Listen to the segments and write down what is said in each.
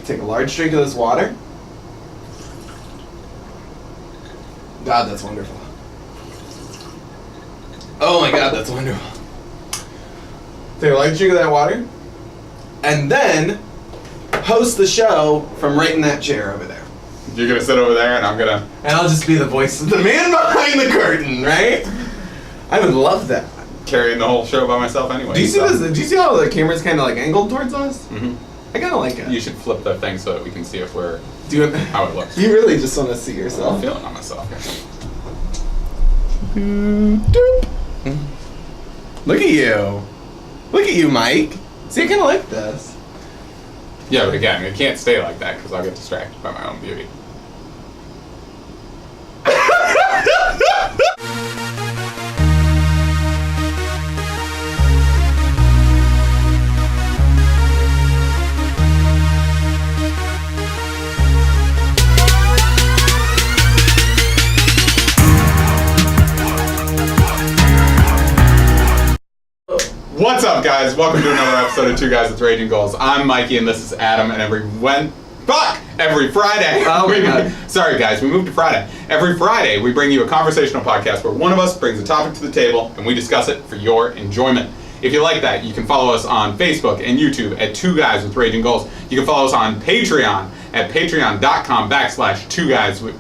take a large drink of this water. God, that's wonderful. Oh my God, that's wonderful. Take a large drink of that water, and then host the show from right in that chair over there. You're gonna sit over there, and I'm gonna... And I'll just be the voice of the man behind the curtain, right? I would love that. Carrying the whole show by myself anyway. Do you see this? Do you see how the camera's kind of like angled towards us? Mm-hmm. I kind of like it. You should flip the thing so that we can see if we're... how it looks. You really just want to see yourself. I'm feeling on myself. Look at you. Look at you, Mike. See, I kind of like this. Yeah, but again, it can't stay like that because I'll get distracted by my own beauty. What's up, guys? Welcome to another episode of Two Guys with Raging Goals. I'm Mikey, and this is Adam, and every Friday. Oh my God. Sorry, guys, we moved to Friday. Every Friday, we bring you a conversational podcast where one of us brings a topic to the table, and we discuss it for your enjoyment. If you like that, you can follow us on Facebook and YouTube at Two Guys with Raging Goals. You can follow us on Patreon at patreon.com/Two Guys with...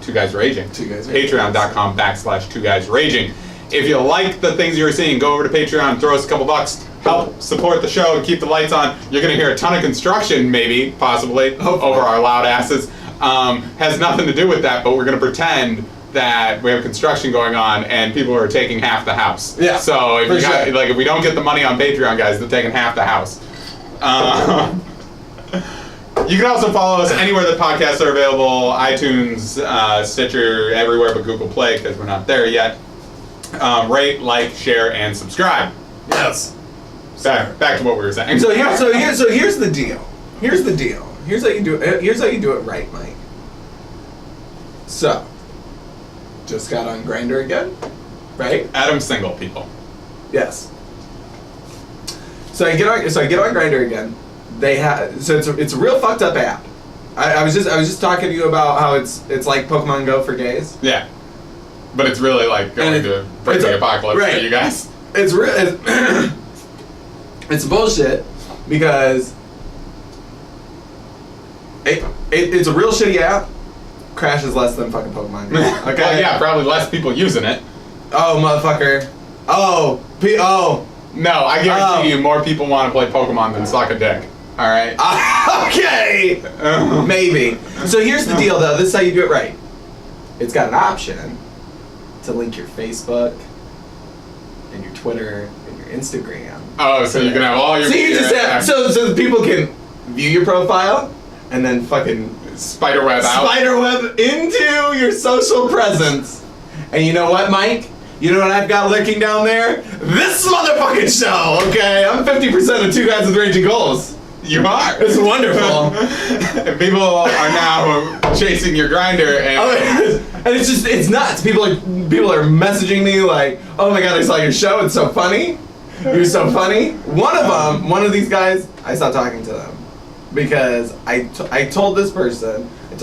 Two Guys Raging. Patreon.com/Two Guys Raging. If you like the things you're seeing, go over to Patreon, throw us a couple bucks, help support the show and keep the lights on. You're going to hear a ton of construction, maybe, possibly, over our loud asses. Has nothing to do with that, but we're going to pretend that we have construction going on and people are taking half the house. Yeah. So if we don't get the money on Patreon, guys, they're taking half the house. You can also follow us anywhere that podcasts are available: iTunes, Stitcher, everywhere but Google Play, because we're not there yet. Rate, like, share, and subscribe. Yes. Back to what we were saying. So here's the deal. Here's the deal. Here's how you do it. Here's how you do it right, Mike. So, just got on Grindr again, right? Adam's single, people. Yes. So I get on Grindr again. It's a real fucked up app. I was just talking to you about how it's like Pokemon Go for gays. Yeah. But it's really like going to break the apocalypse for you guys. It's it's bullshit because it's a real shitty app. Crashes less than fucking Pokemon Go. Okay. Well, yeah, probably less people using it. Oh, motherfucker. No, I guarantee you more people want to play Pokemon than suck a dick. All right. Okay. Maybe. So here's the deal, though. This is how you do it right. It's got an option to link your Facebook and your Twitter and your Instagram. Oh, so you can have all your... So you just have... So people can view your profile and then fucking... Spiderweb into your social presence. And you know what, Mike? You know what I've got lurking down there? This motherfucking show, okay? I'm 50% of Two Guys with Raging Goals. You are. It's wonderful. People are now chasing your Grindr and it's nuts. People are messaging me like, "Oh my God, I saw your show. It's so funny. You're so funny." One of these guys, I stopped talking to them because I told this person, I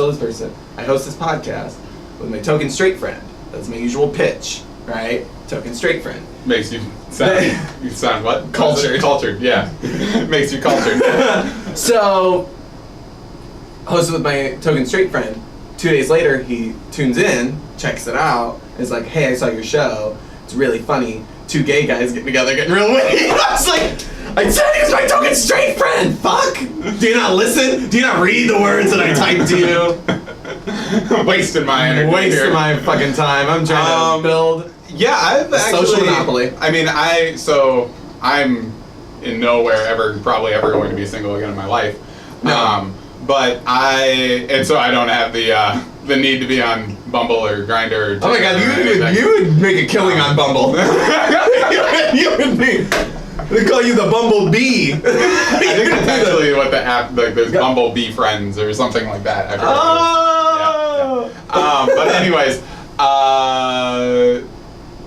host this podcast with my token straight friend. That's my usual pitch, right? Token straight friend. Makes you sound what? Cultured. Cultured, yeah. Makes you cultured. So, hosted with my token straight friend. 2 days later, he tunes in, checks it out, and is like, "Hey, I saw your show. It's really funny. Two gay guys getting together, getting real witty." I was like, I said he was my token straight friend. Fuck. Do you not listen? Do you not read the words that I typed to you? Wasting my energy. Wasting my fucking time. I'm trying to build. Yeah, I've actually... Social monopoly. I mean, I'm in nowhere probably ever going to be single again in my life. No. But so I don't have the need to be on Bumble or Grindr. Oh my God, you would make a killing on Bumble. you would be. They call you the Bumblebee. I think that's actually what the app, like there's Bumblebee Friends or something like that. I've heard of it. But anyways,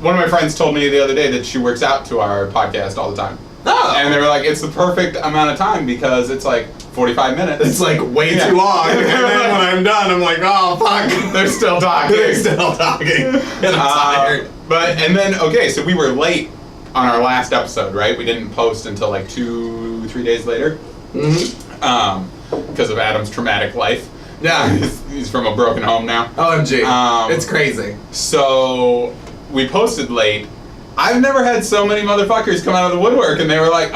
one of my friends told me the other day that she works out to our podcast all the time. Oh. And they were like, it's the perfect amount of time because it's like 45 minutes. It's like way too long. And then when I'm done, I'm like, oh fuck, They're still talking. they're still talking. And I'm tired. And then, okay, so we were late on our last episode, right? We didn't post until like 2-3 days later. Because of Adam's traumatic life. Yeah. He's from a broken home now. OMG. It's crazy. So we posted late. I've never had so many motherfuckers come out of the woodwork and they were like,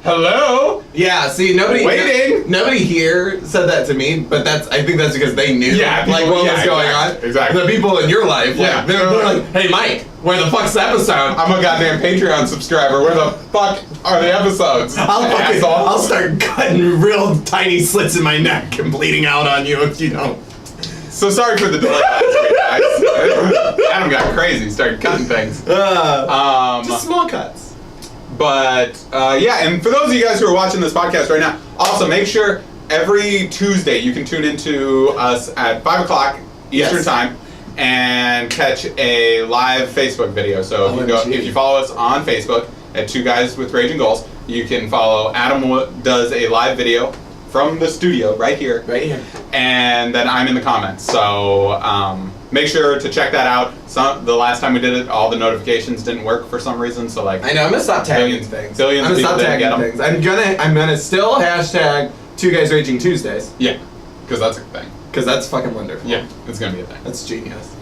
hello? Yeah, see, nobody here said that to me, but I think that's because they knew what was going on. Exactly. The people in your life, they're like, hey Mike, where the fuck's the episode? I'm a goddamn Patreon subscriber. Where the fuck are the episodes? I'll start cutting real tiny slits in my neck and bleeding out on you if you don't. So sorry for the delay last week, guys. Adam got crazy, started cutting things. Just small cuts. But, and for those of you guys who are watching this podcast right now, also make sure every Tuesday you can tune into us at 5 o'clock Eastern Time and catch a live Facebook video. So if you follow us on Facebook at Two Guys with Raging Goals, you can follow Adam does a live video from the studio right here. And then I'm in the comments. So make sure to check that out. The last time we did it, all the notifications didn't work for some reason. So like, I know, I'm gonna stop tagging things. Billions I'm of gonna people stop didn't get tagging them. things. I'm gonna still hashtag Two Guys Raging Tuesdays. Yeah, because that's a thing. Because that's fucking wonderful. Yeah, it's gonna be a thing. That's genius.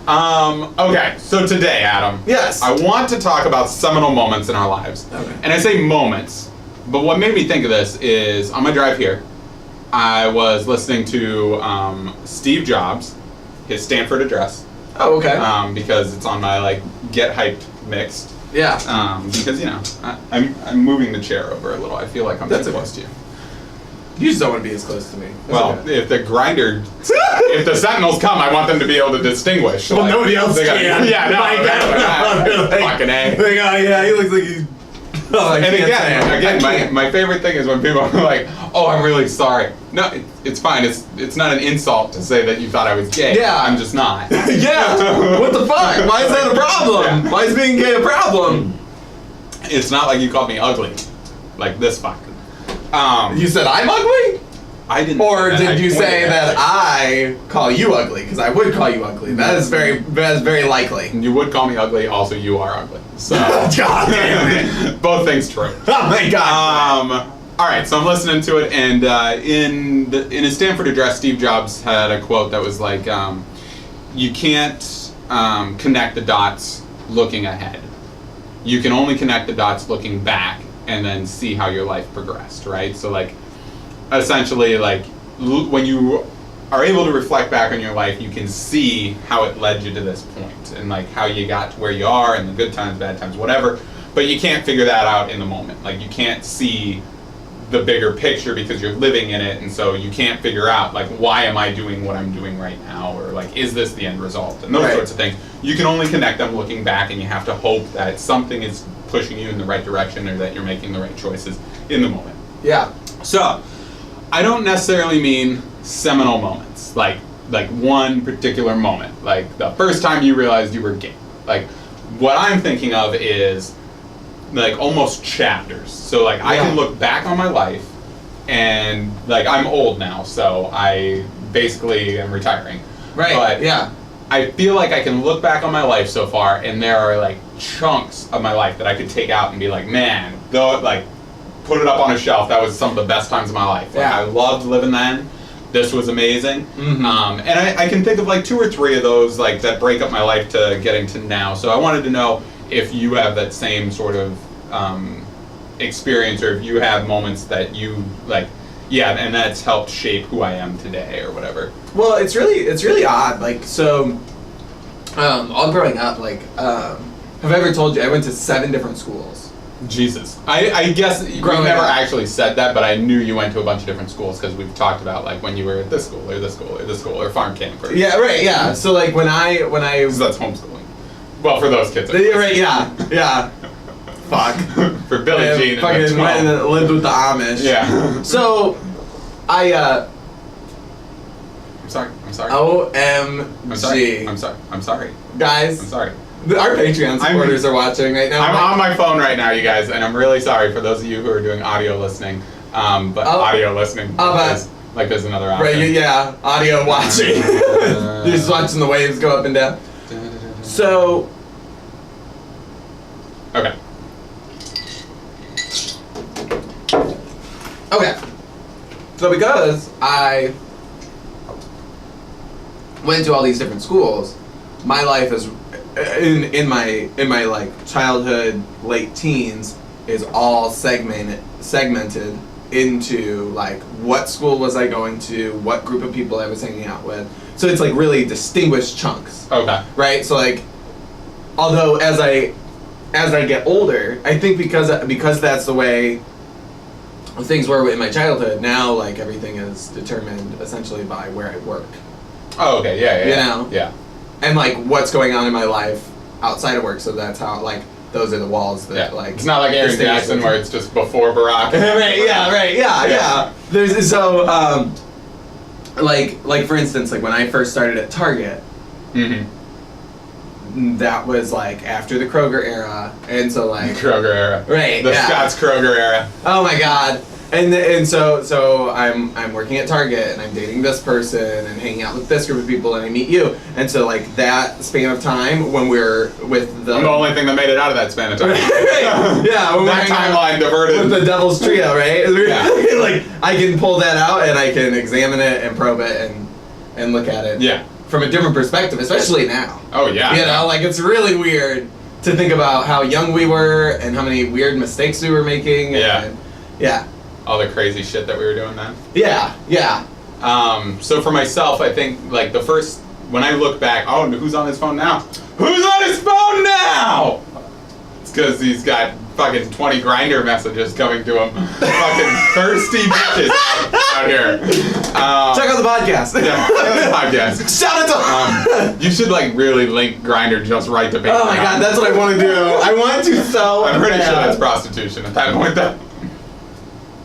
Okay, so today, Adam. Yes. I want to talk about seminal moments in our lives. Okay. And I say moments, but what made me think of this is on my drive here, I was listening to Steve Jobs, his Stanford address. Oh, okay. Because it's on my like get hyped mixed. Yeah. Because I'm moving the chair over a little. I feel like I'm too close to you. You just don't want to be as close to me. If the grinder, if the Sentinels come, I want them to be able to distinguish. Well, like, nobody else can. Yeah, no, fucking A. Yeah, he looks like he's... Oh, and again, my favorite thing is when people are like, "Oh, I'm really sorry." No, it's fine. It's not an insult to say that you thought I was gay. Yeah, I'm just not. Yeah. What the fuck? Why is that a problem? Yeah. Why is being gay a problem? It's not like you called me ugly, like this fuck. You said I'm ugly? I didn't. Or did you say that I call you ugly? Because I would call you ugly. That is very likely. You would call me ugly. Also, you are ugly. So God damn it. Both things true. Oh my God. All right, so I'm listening to it, and in his Stanford address, Steve Jobs had a quote that was like, "You can't connect the dots looking ahead. You can only connect the dots looking back, and then see how your life progressed." Right. So like, essentially, like when you are able to reflect back on your life, you can see how it led you to this point, and like how you got to where you are, and the good times, bad times, whatever. But you can't figure that out in the moment. Like you can't see the bigger picture because you're living in it, and so you can't figure out like, why am I doing what I'm doing right now, or like, is this the end result, and those sorts of things. You can only connect them looking back, and you have to hope that something is pushing you in the right direction, or that you're making the right choices in the moment. Yeah. So I don't necessarily mean seminal moments, like one particular moment, like the first time you realized you were gay. Like what I'm thinking of is like almost chapters. So like I can look back on my life, and like I'm old now, so I basically am retiring. Right. But yeah. I feel like I can look back on my life so far, and there are like chunks of my life that I could take out and be like, man, though, like put it up on a shelf. That was some of the best times of my life. Like, I loved living then. This was amazing. Mm-hmm. And I can think of like 2 or 3 of those like that break up my life to getting to now. So I wanted to know if you have that same sort of experience, or if you have moments that you like, and that's helped shape who I am today or whatever. Well, it's really odd. Like, so, all growing up, like, have I ever told you I went to 7 different schools? Jesus. I guess we never actually said that, but I knew you went to a bunch of different schools because we've talked about like when you were at this school or this school or this school or farm camp. Or yeah, right, yeah. So like when I so that's homeschooling. Well, for those kids. Yeah, right, yeah. Fuck. For Billie Jean and fucking went and lived with the Amish. Yeah. So I I'm sorry. OMG. I'm sorry. Guys. I'm sorry. Our Patreon supporters are watching right now. I'm on my phone right now, you guys, and I'm really sorry for those of you who are doing audio listening. but audio listening. But like there's another option. right, yeah, audio watching. You're just watching the waves go up and down. So. Okay. Okay. So because I went to all these different schools, my life is in my like childhood, late teens is all segmented into like what school was I going to, what group of people I was hanging out with. So it's like really distinguished chunks. Okay. Right? So like although as I get older, I think because that's the way things were in my childhood, now like everything is determined essentially by where I work. Oh, okay, yeah. You know? Yeah. And like what's going on in my life outside of work, so that's how like those are the walls that like it's not like Aaron Jackson where it's just before Barack. Yeah. There's so like for instance, like when I first started at Target, that was like after the Kroger era, and so like Kroger era, right? The Scott's Kroger era. Oh my God! And so I'm working at Target, and I'm dating this person, and hanging out with this group of people, and I meet you, and so like that span of time when we're with the I'm the only thing that made it out of that span of time. Yeah, when that timeline diverted with the Devil's Trio, right? Yeah. Like I can pull that out, and I can examine it and probe it and look at it. Yeah. From a different perspective, especially now. Oh yeah. You know, like it's really weird to think about how young we were and how many weird mistakes we were making. Yeah. Yeah. All the crazy shit that we were doing then. Yeah. So for myself, I think like the first when I look back, oh, who's on his phone now? Who's on his phone now? It's because he's got fucking 20 Grindr messages coming to him. Fucking thirsty bitches out here. Check out the podcast. Yeah, check out the podcast. Shout out to you should like really link Grindr just right to Patreon. Oh my God, that's what I want to do. I want to so I'm pretty sure bad. that's prostitution at that point though.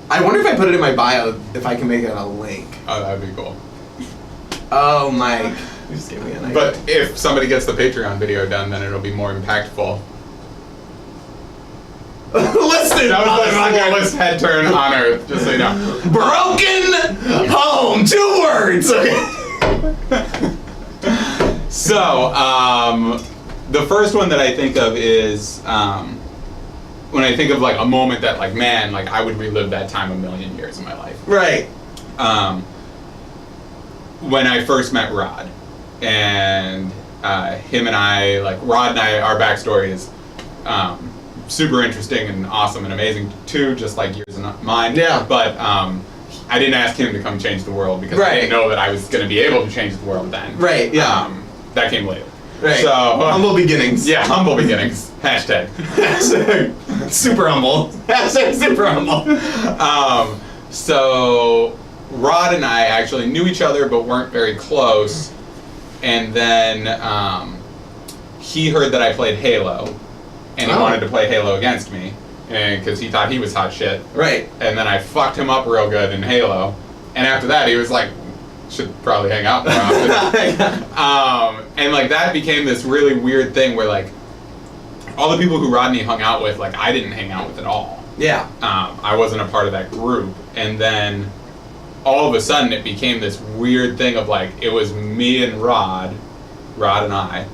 I wonder if I put it in my bio, if I can make it a link. Oh, that'd be cool. Oh, Mike. You just gave me an idea. But if somebody gets the Patreon video done, then it'll be more impactful. Listen, That was the slowest head turn on earth, just so you know. Broken home. 2 words. So, the first one that I think of is when I think of like a moment that like, man, like I would relive that time a million years in my life. Right. When I first met Rod, and him and I, like Rod and I, our backstory is super interesting and awesome and amazing too, just like yours and mine. Yeah. But I didn't ask him to come change the world because I didn't know that I was going to be able to change the world then. Right. Yeah. That came later. Right. So humble beginnings. Yeah, humble beginnings. Hashtag. Super humble. Hashtag super humble. So Rod and I actually knew each other but weren't very close, and then he heard that I played Halo, and he wanted to play Halo against me, and because he thought he was hot shit. Right. And then I fucked him up real good in Halo, and after that he was like, should probably hang out more often. And like that became this really weird thing where like all the people who Rodney hung out with, like I didn't hang out with at all. Yeah. I wasn't a part of that group, and then all of a sudden it became this weird thing of like it was me and Rod and I,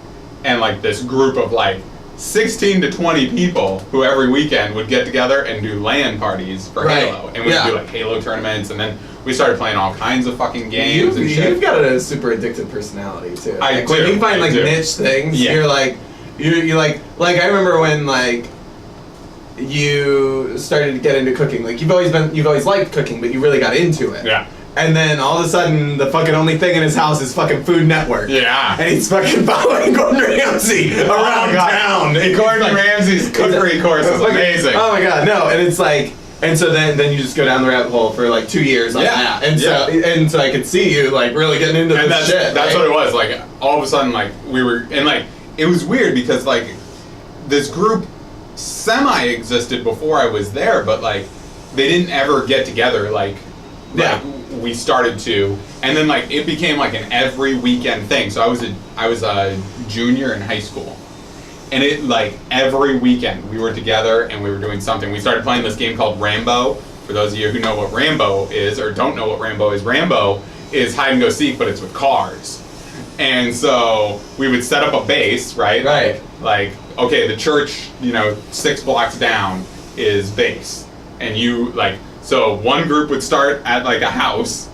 and like this group of like 16 to 20 people who every weekend would get together and do LAN parties for Halo, and we'd do like Halo tournaments, and then we started playing all kinds of fucking games and shit. You've got a super addictive personality too. I do. When you find like niche things, you're like, you like I remember when like you started to get into cooking. Like you've always liked cooking, but you really got into it. Yeah. And then all of a sudden, the fucking only thing in his house is fucking Food Network. Yeah. And he's fucking following Gordon Ramsay around town. Gordon Ramsay's cookery course is amazing. Oh my God, no! And it's like, and so then you just go down the rabbit hole for like 2 years on that. And so I could see you like really getting into this shit. That's what it was. Like all of a sudden, like we were, and like it was weird because like this group semi-existed before I was there, but like they didn't ever get together like we started to, and then like it became like an every weekend thing. So I was a junior in high school, and it like every weekend we were together and we were doing something. We started playing this game called Rambo for those of you who know what Rambo is or don't know what Rambo is hide and go seek, but it's with cars. And so we would set up a base, right? Right. Like, okay, the church, 6 blocks down is base. And so one group would start at like a house,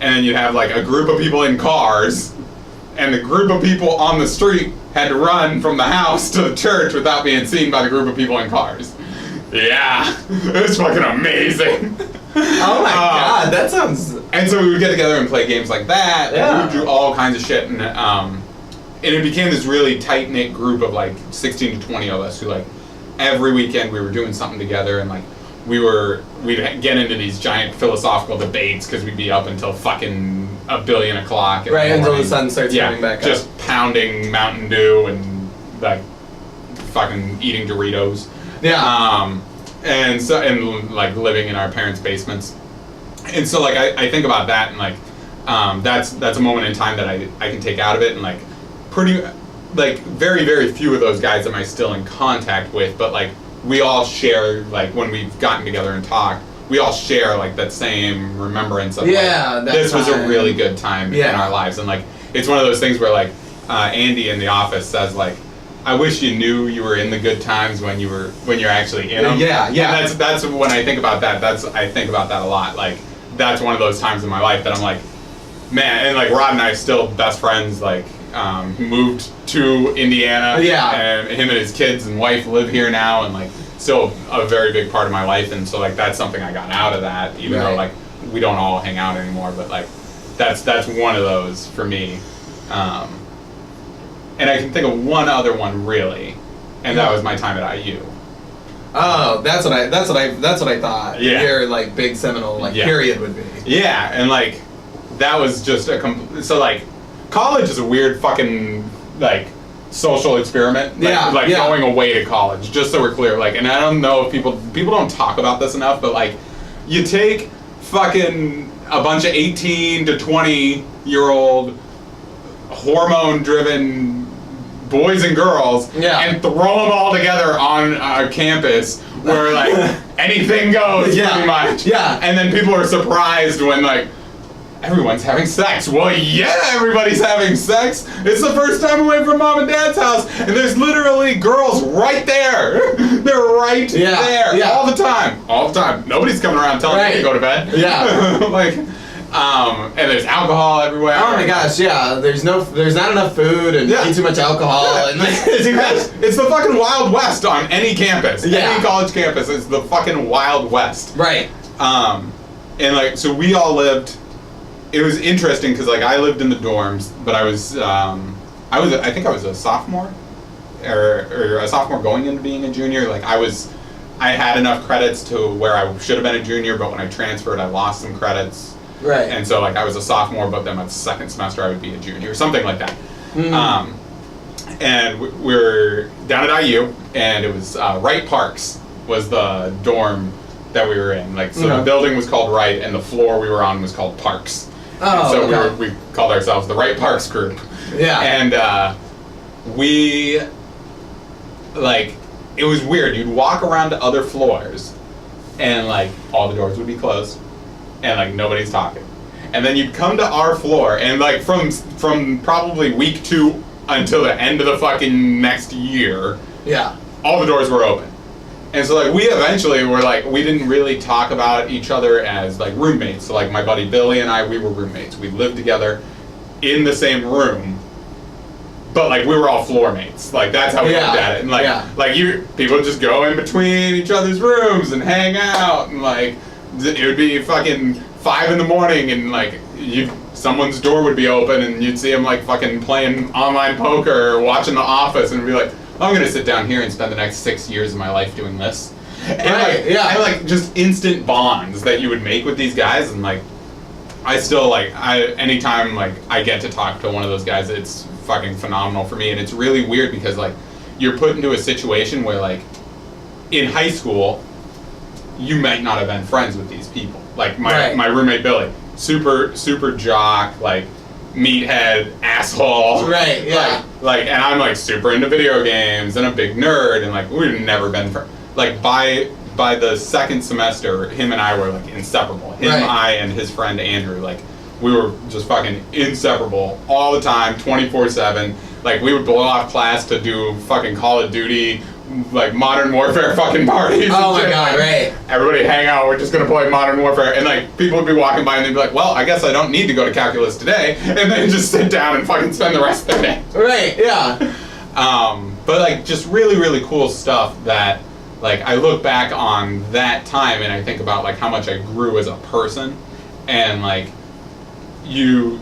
and then you'd have like a group of people in cars, and the group of people on the street had to run from the house to the church without being seen by the group of people in cars. Yeah, it was fucking amazing. Oh my god, that sounds... And so we would get together and play games like that, Yeah. and we would do all kinds of shit, and it became this really tight-knit group of like 16 to 20 of us who like every weekend we were doing something together, and like we'd get into these giant philosophical debates because we'd be up until fucking a billion o'clock. Right, until the sun starts coming back up. Just pounding Mountain Dew and like fucking eating Doritos. Yeah. And like living in our parents' basements. And so like I think about that, and like that's a moment in time that I can take out of it, and like pretty like very, very few of those guys am I still in contact with, but like we all share, like when we've gotten together and talked, we all share like that same remembrance of like, this was a really good time in our lives. And like it's one of those things where like Andy in the office says like, I wish you knew you were in the good times when you're actually in them. Yeah. And that's when I think about that. I think about that a lot. Like that's one of those times in my life that I'm like, man. And like Rod and I are still best friends. Like he moved to Indiana. Yeah. And him and his kids and wife live here now, and like still a very big part of my life. And so like that's something I got out of that. Even though like we don't all hang out anymore, but like that's one of those for me. And I can think of one other one really, and that was my time at IU. Oh, that's what I thought. Yeah. Your like big Seminole period would be. Yeah, and like that was just so like college is a weird fucking like social experiment. Like, going away to college, just so we're clear. Like, and I don't know if people don't talk about this enough, but like you take fucking a bunch of 18 to 20-year-old hormone-driven boys and girls and throw them all together on a campus where like anything goes pretty much. Yeah. And then people are surprised when like everyone's having sex. Well, yeah, everybody's having sex. It's the first time away from mom and dad's house, and there's literally girls right there. They're right there all the time. All the time. Nobody's coming around telling you to go to bed. Yeah. Like and there's alcohol everywhere. Oh my gosh, yeah. There's not enough food and eat too much alcohol. And it's the fucking Wild West on any campus. Any college campus. It's the fucking Wild West. Right. And like so we all lived. It was interesting because like I lived in the dorms, but I think I was a sophomore or a sophomore going into being a junior. Like I had enough credits to where I should have been a junior, but when I transferred, I lost some credits. Right. And so like I was a sophomore, but then my second semester I would be a junior, or something like that. Mm-hmm. And we're down at IU, and it was Wright Parks was the dorm that we were in. Like so, the building was called Wright, and the floor we were on was called Parks. Oh, and so we called ourselves the Wright Parks group. Yeah. And we like it was weird. You'd walk around to other floors, and like all the doors would be closed. And like nobody's talking, and then you'd come to our floor, and like from probably week 2 until the end of the fucking next year, all the doors were open, and so like we eventually were like we didn't really talk about each other as like roommates. So like my buddy Billy and I, we were roommates. We lived together in the same room, but like we were all floor mates. Like that's how we looked at it, and like people just go in between each other's rooms and hang out, and like. It would be fucking 5 in the morning, and like someone's door would be open, and you'd see them like fucking playing online poker or watching The Office, and be like, I'm gonna sit down here and spend the next 6 years of my life doing this. And like just instant bonds that you would make with these guys, and like I still like anytime like I get to talk to one of those guys, it's fucking phenomenal for me, and it's really weird because like you're put into a situation where like in high school. You might not have been friends with these people. Like my roommate Billy, super jock, like meathead, asshole. Right. Yeah. Like, and I'm like super into video games and a big nerd, and like we've never been like by by the second semester, him and I were like inseparable. Him, Right. I, and his friend Andrew, like we were just fucking inseparable all the time, 24/7. Like we would blow off class to do fucking Call of Duty, like Modern Warfare fucking parties. Oh and my shit. god, right. Everybody hang out, we're just gonna play Modern Warfare, and like people would be walking by and they'd be like, well, I guess I don't need to go to calculus today, and then just sit down and fucking spend the rest of the day. Right, yeah. But like just really, really cool stuff that like I look back on that time and I think about like how much I grew as a person, and like you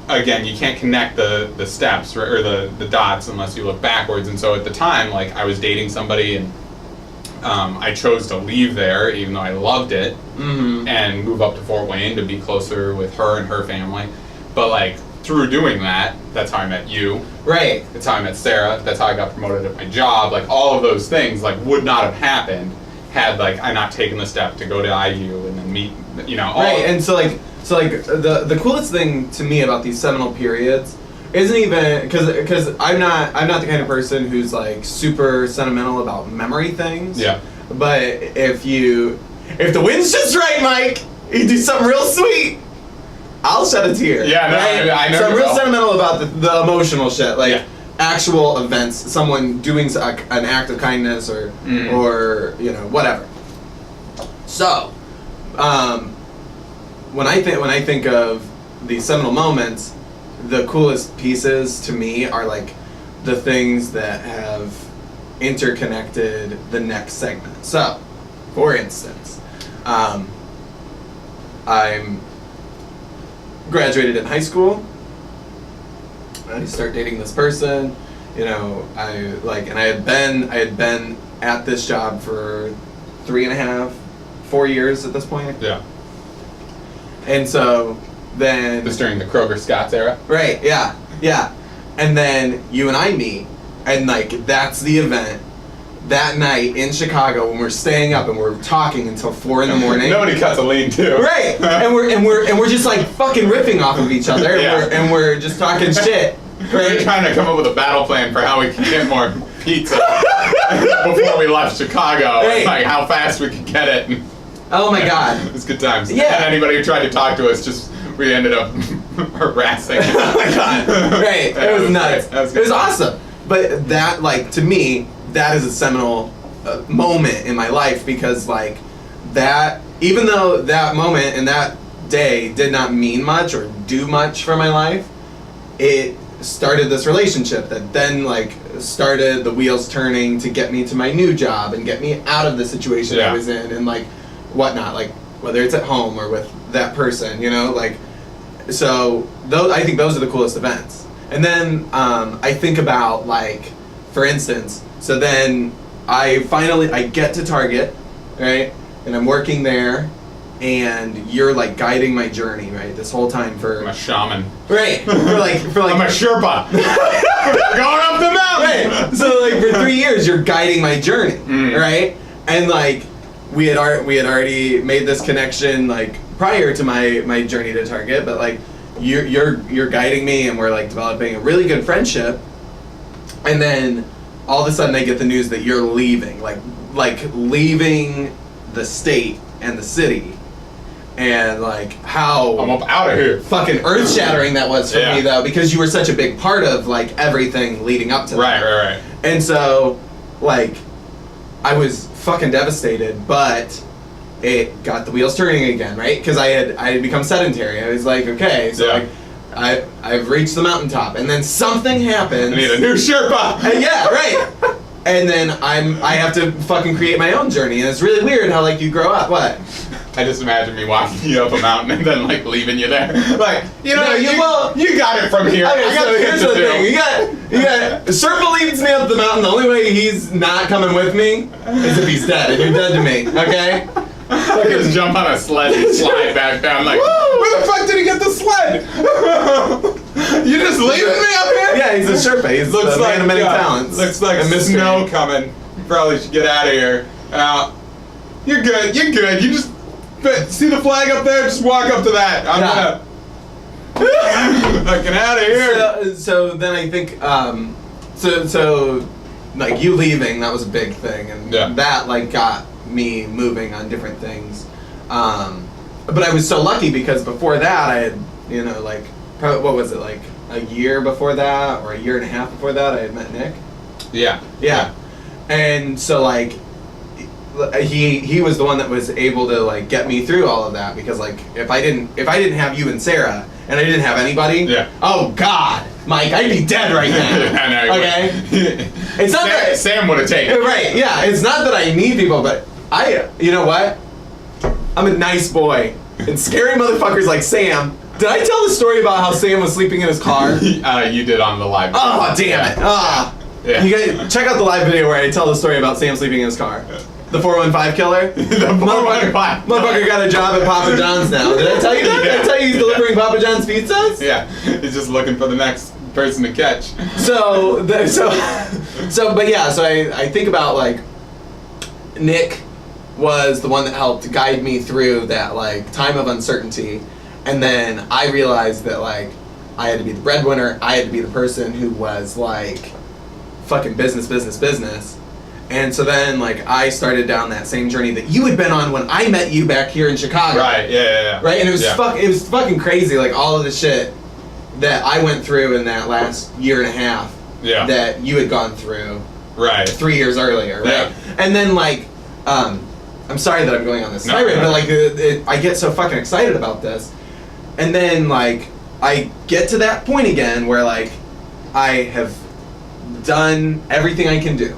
can't connect the steps or the dots unless you look backwards. And so at the time, like I was dating somebody and I chose to leave there even though I loved it, and move up to Fort Wayne to be closer with her and her family. But like through doing that, that's how I met you. Right. That's how I met Sarah. That's how I got promoted at my job. Like all of those things like would not have happened had like I not taken the step to go to IU and then meet, all Right, and so the coolest thing to me about these seminal periods isn't even because I'm not the kind of person who's like super sentimental about memory things. Yeah. But if the wind's just right, Mike, you do something real sweet, I'll shed a tear. Yeah, no, right? I know. So I'm real yourself. sentimental about the emotional shit, like Yeah. actual events, someone doing an act of kindness or whatever. So, when I think of these seminal moments, the coolest pieces to me are like the things that have interconnected the next segment. So, for instance, I'm graduated in high school. I start dating this person. I had been at this job for 3.5, 4 years at this point. Yeah. And so then Just during the Kroger Scott's era. right, yeah. And then you and I meet, and like that's the event that night in Chicago when we're staying up and we're talking until 4 in the morning. Nobody cuts a lean too. Right. and we're just like fucking riffing off of each other. Yeah. And we're just talking shit. We're Right. trying to come up with a battle plan for how we can get more pizza before we left Chicago. Right. And like how fast we could get it. Oh my god. It was good times. Yeah. And anybody who tried to talk to us, we ended up harassing. Oh my god. Right. Yeah, It was nuts. great. That was It good. was awesome. But that, like, to me, that is a seminal moment in my life because, like, that, even though that moment and that day did not mean much or do much for my life, it started this relationship that then, like, started the wheels turning to get me to my new job and get me out of the situation Yeah. I was in and, like, whatnot. Like, whether it's at home or with that person, like, so I think those are the coolest events. And then I think about, like, for instance, so then I get to Target, right? And I'm working there, and you're like guiding my journey, right? This whole time I'm a shaman. right for like I'm a Sherpa. Going up the mountain. right. So like for 3 years, you're guiding my journey, right? And like we had already made this connection like prior to my journey to Target, but like you're guiding me, and we're like developing a really good friendship. And then all of a sudden, I get the news that you're leaving, like leaving the state and the city, and like how I'm up out of here. fucking earth shattering that was for Yeah. me though, because you were such a big part of like everything leading up to that. Right. And so, like, I was fucking devastated, but it got the wheels turning again, right? Because I had become sedentary. I was like, okay, so Yeah. like, I've reached the mountaintop, and then something happens. I need a new Sherpa. And yeah, right. And then I have to fucking create my own journey, and it's really weird how like you grow up. What? I just imagine me walking you up a mountain and then like leaving you there. Like, No, you got it from here. Okay, I got so shit here's to the do. thing. You got Serpa leads me up the mountain. The only way he's not coming with me is if he's dead, and you're dead to me. Okay? I just jump on a sled and slide back down. Like, where the fuck did he get the sled? You just leaving me up here? Yeah, he's a Sherpa. He's Looks a man of many yeah, talents. Looks like a mystery. snow coming. You probably should get out of here. You're good. You just see the flag up there. Just walk up to that. I'm gonna fucking out of here. So then I think so like you leaving, that was a big thing, and Yeah. that like got me moving on different things. But I was so lucky because before that I had, you know, like, probably, what was it, like a year before that or a year and a half before that I had met Nick. Yeah. And so like he was the one that was able to like get me through all of that, because like if I didn't have you and Sarah and I didn't have anybody, oh God, Mike, I'd be dead right now. I know. Okay. It's not that Sam would have taken it. Right. Yeah. It's not that I need people, but you know what? I'm a nice boy, and scary motherfuckers like Sam. Did I tell the story about how Sam was sleeping in his car? You did on the live video. Oh, damn it. Yeah. You guys, check out the live video where I tell the story about Sam sleeping in his car. The 415 killer? The 415. Motherfucker got a job at Papa John's now. Did I tell you that? Did I tell you he's delivering Papa John's pizzas? Yeah. He's just looking for the next person to catch. So I think about, like, Nick was the one that helped guide me through that, like, time of uncertainty. And then I realized that, like, I had to be the breadwinner. I had to be the person who was, like, fucking business. And so then, like, I started down that same journey that you had been on when I met you back here in Chicago. Right, yeah. Right? And it was it was fucking crazy, like, all of the shit that I went through in that last year and a half that you had gone through 3 years earlier, right? Yeah. And then, like, I'm sorry that I'm going on this tirade, but, like, I get so fucking excited about this. And then, like, I get to that point again where, like, I have done everything I can do,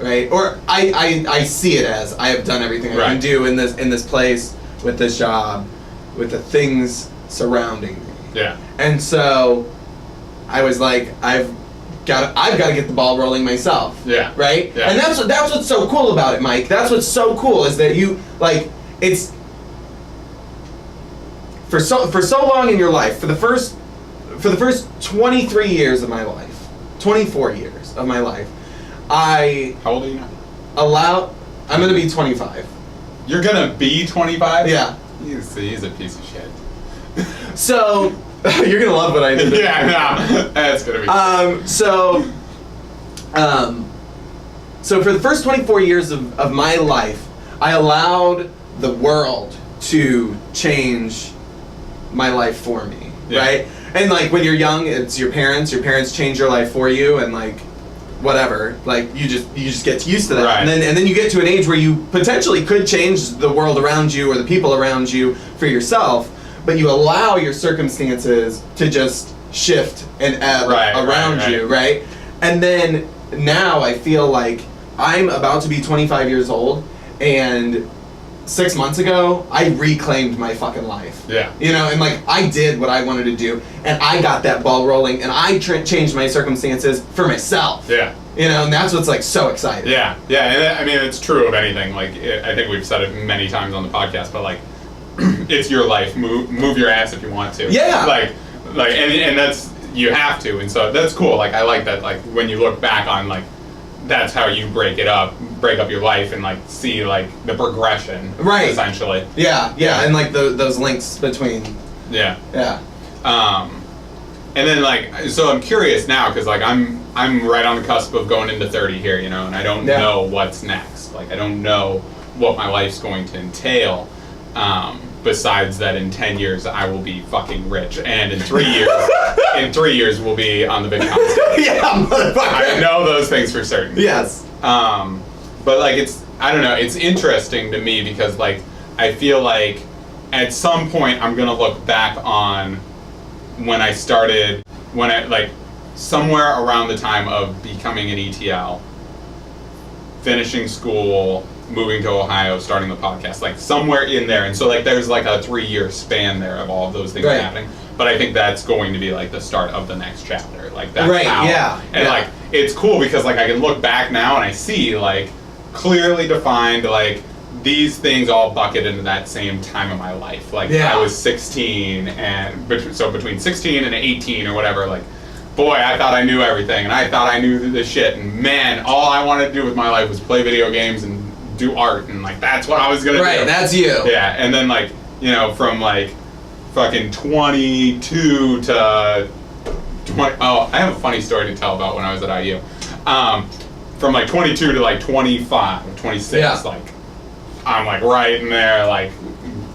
right? Or I see it as I have done everything I can do in this place, with this job, with the things surrounding me. Yeah. And so I was like, I've got to get the ball rolling myself. Yeah. Right? Yeah. And that's what's so cool about it, Mike. That's what's so cool, is that you, like, it's for so long in your life, for the first 23 years of my life, 24 years of my life, How old are you now? I'm going to be 25. You're gonna be 25? Yeah. He's a piece of shit. So, you're going to love what I did. Yeah, no. That's gonna be So for the first 24 years of my life, I allowed the world to change my life for me, right? And, like, when you're young, it's your parents change your life for you, and, like, whatever, like, you just get used to that. Right. And then you get to an age where you potentially could change the world around you or the people around you for yourself, but you allow your circumstances to just shift and ebb around you, right? And then now I feel like I'm about to be 25 years old, and 6 months ago, I reclaimed my fucking life. Yeah. You know, and, like, I did what I wanted to do, and I got that ball rolling, and I changed my circumstances for myself. Yeah. You know, and that's what's, like, so exciting. Yeah, and I mean, it's true of anything. Like, I think we've said it many times on the podcast, but, like, it's your life. Move your ass if you want to. Yeah. Like, and that's, you have to, and so that's cool. Like, I like that. Like, when you look back on, like, that's how you break up your life, and, like, see, like, the progression, essentially. Yeah, and, like, those links between. Yeah. And then, like, so I'm curious now, because, like, I'm right on the cusp of going into 30 here, you know, and I don't know what's next. Like, I don't know what my life's going to entail. Besides that, in 10 years I will be fucking rich, and in 3 years we'll be on the big concert. Yeah, motherfucker. I know those things for certain. Yes. But, like, I don't know, it's interesting to me because, like, I feel like at some point I'm gonna look back on when I like, somewhere around the time of becoming an ETL, finishing school, moving to Ohio, starting the podcast, like, somewhere in there. And so, like, there's, like, a 3-year span there of all of those things happening. But I think that's going to be, like, the start of the next chapter. Like, that's how. And, like, it's cool because, like, I can look back now and I see, like, clearly defined, like, these things all bucket into that same time of my life. Like, I was 16, and so between 16 and 18 or whatever, like, boy, I thought I knew everything, and I thought I knew this shit, and man, all I wanted to do with my life was play video games and do art, and, like, that's what I was gonna do. Right, that's you. Yeah, and then, like, you know, from, like, fucking 22 to 20. Oh, I have a funny story to tell about when I was at IU. From, like, 22 to, like, 25 or 26, like, I'm like right in there, like,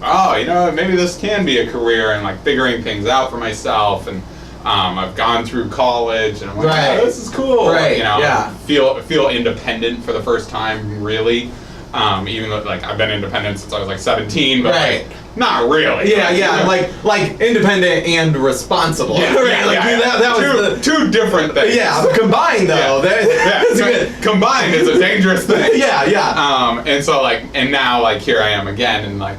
oh, you know, maybe this can be a career, and like figuring things out for myself, and I've gone through college, and I'm like, Right. oh, this is cool. Right. You know, Yeah. feel independent for the first time, really. Even though like I've been independent since I was like 17, but Right. like, not really. Yeah, like independent and responsible. Yeah, Right, yeah, like yeah. that was two different things. Yeah, combined though. That's good. Combined is a dangerous thing. Yeah. And so like, and now like here I am again, and like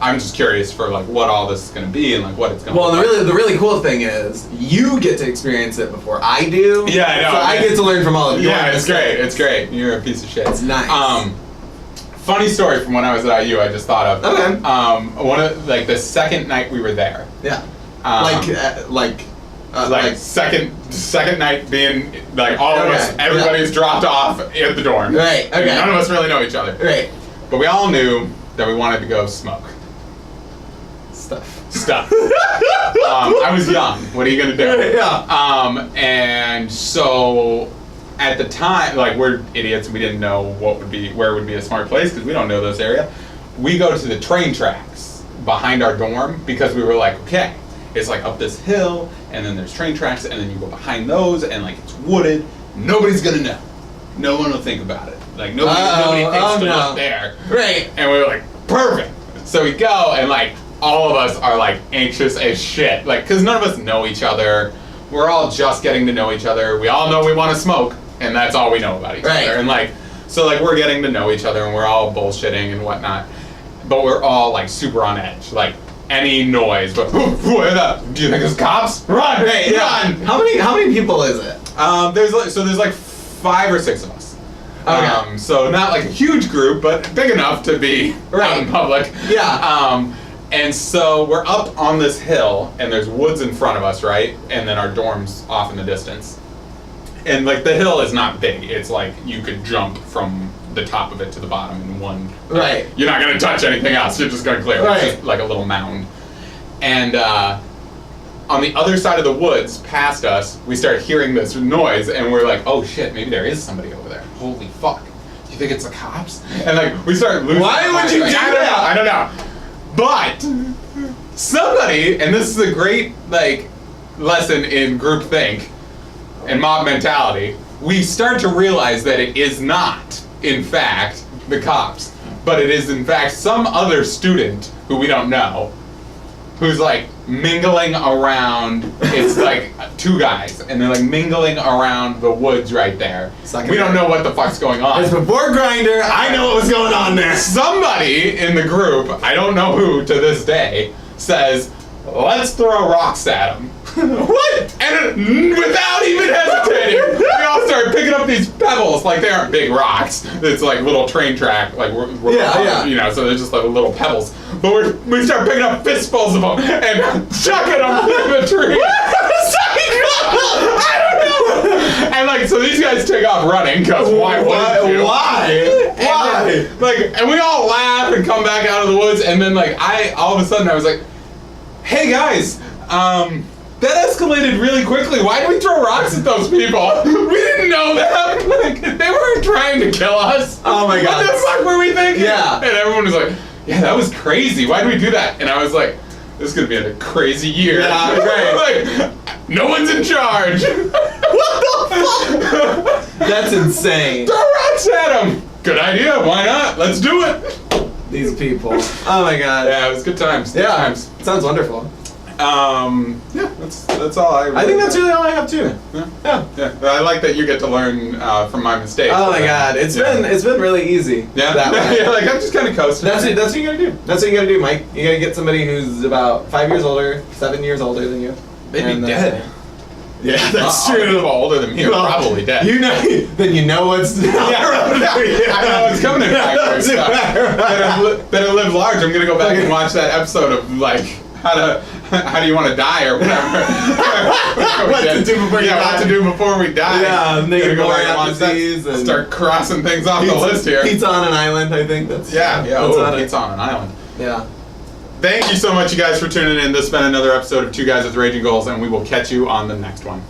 I'm just curious for like what all this is going to be and like what it's going to. Well, the really cool thing is you get to experience it before I do. Yeah, I know. So I get to learn from all of your Yeah, it's great. mistakes. It's great. You're a piece of shit. It's nice. Funny story from when I was at IU. I just thought of. Okay. One of like the second night we were there. Yeah. Like second night being like all of us, everybody's dropped off at the dorm. Right. Okay. None of us really know each other. Right. But we all knew that we wanted to go smoke stuff. I was young. What are you gonna do? Yeah. And so at the time, like we're idiots. We didn't know where would be a smart place because we don't know this area. We go to the train tracks behind our dorm because we were like, okay, it's like up this hill, and then there's train tracks, and then you go behind those, and like it's wooded. Nobody's gonna know. No one will think about it. Like nobody thinks to look there. Right. And we were like, perfect. So we go, and like all of us are like anxious as shit, like because none of us know each other. We're all just getting to know each other. We all know we want to smoke, and that's all we know about each other. And like, so like we're getting to know each other, and we're all bullshitting and whatnot. But we're all like super on edge. Like any noise, but do you think it's cops? Run! Hey, run! How many people is it? There's like 5 or 6 of us. Okay. So not like a huge group, but big enough to be out in public. Yeah. And so we're up on this hill, and there's woods in front of us, right? And then our dorm's off in the distance. And like the hill is not big. It's like you could jump from the top of it to the bottom in one. Right. You're not gonna touch anything else. You're just gonna clear it. Right. It's just like a little mound. And on the other side of the woods, past us, we start hearing this noise, and we're like, "Oh shit! Maybe there is somebody over there. Holy fuck! You think it's the cops?" And like we start losing. Why would you do that? I don't know. But somebody, and this is a great like lesson in groupthink and mob mentality, we start to realize that it is not, in fact, the cops, but it is, in fact, some other student who we don't know, who's like mingling around. It's like 2 guys, and they're like mingling around the woods right there. We don't know what the fuck's going on. It's before Grindr. I know what was going on there. Somebody in the group, I don't know who to this day, says, "Let's throw rocks at him." What? And without even hesitating, we all start picking up these pebbles. Like they aren't big rocks. It's like little train track. Like we're you know, so they're just like little pebbles. But we start picking up fistfuls of them and chucking them through the tree. I don't know. And like, so these guys take off running because why wouldn't you? Why? And we all laugh and come back out of the woods. And then like all of a sudden I was like, "Hey guys, that escalated really quickly. Why did we throw rocks at those people? We didn't know them. Like, they weren't trying to kill us. Oh my god. What the fuck were we thinking?" Yeah. And everyone was like, "Yeah, that was crazy. Why did we do that?" And I was like, "This is gonna be a crazy year." Yeah, right. Like, no one's in charge. What the fuck? That's insane. Throw rocks at them. Good idea. Why not? Let's do it. These people. Oh my god. Yeah, it was good times. Good Yeah. times. Sounds wonderful. Yeah, that's all I think that's really all I have too. Yeah. I like that you get to learn from my mistakes. Oh my god, it's been really easy. Yeah. That way. Yeah, like I'm just kind of coasting. That's what you gotta do. That's what you gotta do, Mike. You gotta get somebody who's about 5 years older, 7 years older than you. They'd be dead. Yeah, that's All the true. people older than me are probably dead. You know, then you know what's I know what's coming in back. Better live large. I'm gonna go back and watch that episode of like how do you want to die or whatever. What to do before you die. What to do before we die. Yeah, make Gonna it go more back and out watch that. disease and Start crossing things off the list here. Pizza on an island, I think that's Yeah. that's on it. Pizza on an island. Yeah. Thank you so much, you guys, for tuning in. This has been another episode of Two Guys with Raging Goals, and we will catch you on the next one.